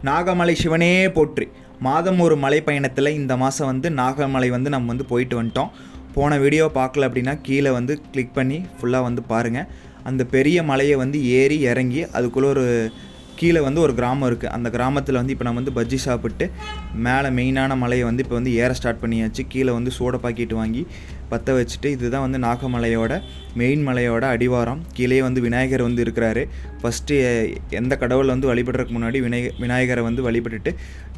நாகமலை சிவனே போற்றி. மாதம் ஒரு மலை பயணத்தில் இந்த மாதம் வந்து நாகமலை வந்து நம்ம வந்து போயிட்டு வந்துட்டோம். போன வீடியோ பார்க்கல அப்படின்னா கீழே வந்து கிளிக் பண்ணி ஃபுல்லாக வந்து பாருங்கள். அந்த பெரிய மலையை வந்து ஏறி இறங்கி அதுக்குள்ளே ஒரு கீழே வந்து ஒரு கிராமம் இருக்குது. அந்த கிராமத்தில் வந்து இப்போ நம்ம வந்து பஜ்ஜி சாப்பிட்டு மேலே மெயினான மலையை வந்து இப்போ வந்து ஏற ஸ்டார்ட் பண்ணியாச்சு. கீழே வந்து சூட பாக்கெட் வாங்கி பற்ற வச்சுட்டு இதுதான் வந்து நாகமலையோட மெயின் மலையோட அடிவாரம். கீழே வந்து விநாயகர் வந்து இருக்கிறாரு. ஃபஸ்ட்டு எந்த கடவுளை வந்து வழிபடுறதுக்கு முன்னாடி விநாயகரை வந்து வழிபட்டுட்டு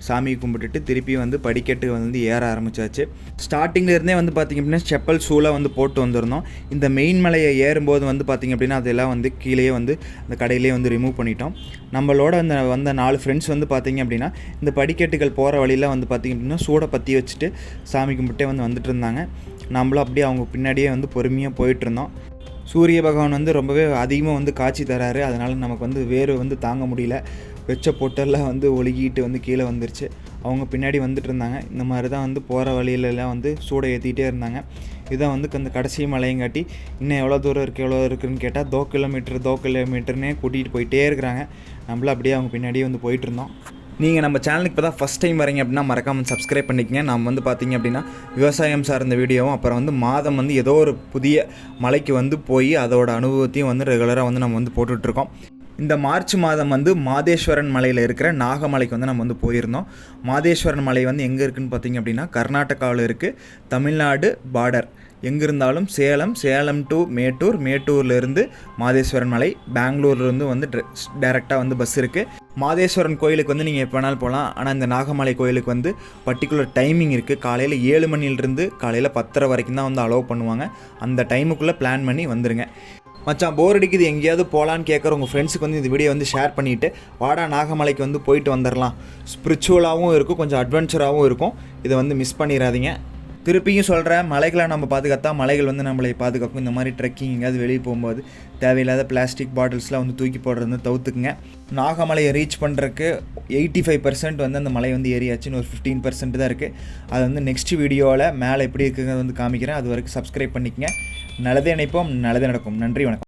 சாமி கும்பிட்டுட்டு திருப்பி வந்து படிக்கட்டு வந்து ஏற ஆரம்பித்தாச்சு. ஸ்டார்டிங்லேருந்தே வந்து பார்த்திங்க அப்படின்னா செப்பல் ஷூலாம் வந்து போட்டு வந்திருந்தோம். இந்த மெயின் மலையை ஏறும்போது வந்து பார்த்திங்க அப்படின்னா அதெல்லாம் வந்து கீழே வந்து அந்த கடையிலே வந்து ரிமூவ் பண்ணிட்டோம். நம்மளோட வந்த 4 ஃப்ரெண்ட்ஸ் வந்து பார்த்திங்க அப்படின்னா இந்த படிக்கட்டுகள் போகிற வழியில் வந்து பார்த்திங்க அப்படின்னா சூடை பற்றி வச்சுட்டு சாமி கும்பிட்டே வந்து வந்துட்டு இருந்தாங்க. நம்மளும் அப்படியே அவங்க பின்னாடியே வந்து பொறுமையாக போயிட்டுருந்தோம். சூரிய பகவான் வந்து ரொம்பவே அதிகமாக வந்து காட்சி தராரு. அதனால் நமக்கு வந்து வேறு வந்து தாங்க முடியல. வெச்ச பொட்டெல்லாம் வந்து ஒழுகிட்டு வந்து கீழே வந்துருச்சு. அவங்க பின்னாடி வந்துட்டு இருந்தாங்க. இந்த மாதிரி தான் வந்து போகிற வழியிலலாம் வந்து சூடை ஏற்றிக்கிட்டே இருந்தாங்க. இதான் வந்து அந்த கடைசி மலையங்காட்டி இன்னும் எவ்வளோ தூரம் இருக்குதுன்னு கேட்டால் 2 கிலோமீட்டர்னே கூட்டிகிட்டு போயிட்டே இருக்கிறாங்க. நம்மளும் அப்படியே அவங்க பின்னாடியே வந்து போயிட்டுருந்தோம். நீங்கள் நம்ம சேனலுக்கு இப்போ தான் ஃபஸ்ட் டைம் வரீங்க அப்படின்னா மறக்காமல் சப்ஸ்கிரைப் பண்ணிக்கங்க. நம்ம வந்து பார்த்திங்க அப்படின்னா விவசாயம் சார்ந்த வீடியோவும் அப்புறம் வந்து மாதம் வந்து ஏதோ ஒரு புதிய மலைக்கு வந்து போய் அதோட அனுபவத்தையும் வந்து ரெகுலராக வந்து நம்ம வந்து போட்டுட்ருக்கோம். இந்த மார்ச் மாதம் வந்து மாதேஸ்வரன் மலையில் இருக்கிற நாகமலைக்கு வந்து நம்ம வந்து போயிருந்தோம். மாதேஸ்வரன் மலை வந்து எங்கே இருக்குதுன்னு பார்த்திங்க அப்படின்னா கர்நாடகாவில் இருக்குது. தமிழ்நாடு பார்டர் எங்கே இருந்தாலும் சேலம் டு மேட்டூர்லேருந்து மாதேஸ்வரன் மலை, பெங்களூர்லேருந்து வந்து டைரெக்டாக வந்து பஸ் இருக்குது. மாதேஸ்வரன் கோயிலுக்கு வந்து நீங்கள் எப்போ வேணாலும் போகலாம். ஆனால் இந்த நாகமலை கோயிலுக்கு வந்து பர்டிகுலர் டைமிங் இருக்குது. காலையில் 7 மணிலிருந்து காலையில் 10:30 வரைக்கும் தான் வந்து அலோவ் பண்ணுவாங்க. அந்த டைமுக்குள்ளே பிளான் பண்ணி வந்துடுங்க. மச்சான் போர் அடிக்குது எங்கேயாவது போகலான்னு கேட்குற உங்கள் ஃப்ரெண்ட்ஸுக்கு வந்து இந்த வீடியோ வந்து ஷேர் பண்ணிவிட்டு வாடா நாகமலைக்கு வந்து போயிட்டு வந்துடலாம். ஸ்பிரிச்சுவலாகவும் இருக்கும், கொஞ்சம் அட்வென்ச்சராகவும் இருக்கும். இதை வந்து மிஸ் பண்ணிடாதீங்க. திருப்பியும் சொல்கிறேன், மலைகளை நம்ம பாதுகாத்தா மலைகள் வந்து நம்மளை பாதுகாக்கும். இந்த மாதிரி ட்ரெக்கிங் எங்கேயாவது வெளியே போகும்போது தேவையில்லாத பிளாஸ்டிக் பாட்டில்ஸ்லாம் வந்து தூக்கி போடுறது வந்து தவிர்த்துக்குங்க. நாகமலையை ரீச் பண்ணுறதுக்கு 85% வந்து அந்த மலை வந்து ஏறியாச்சுன்னு ஒரு 15% தான் இருக்குது. அது வந்து நெக்ஸ்ட் வீடியோவில் மேலே எப்படி இருக்குங்க வந்து காமிக்கிறேன். அது வரைக்கும் சப்ஸ்கிரைப் பண்ணிக்கங்க. நல்லதே நினைப்போம், நல்லதே நடக்கும். நன்றி, வணக்கம்.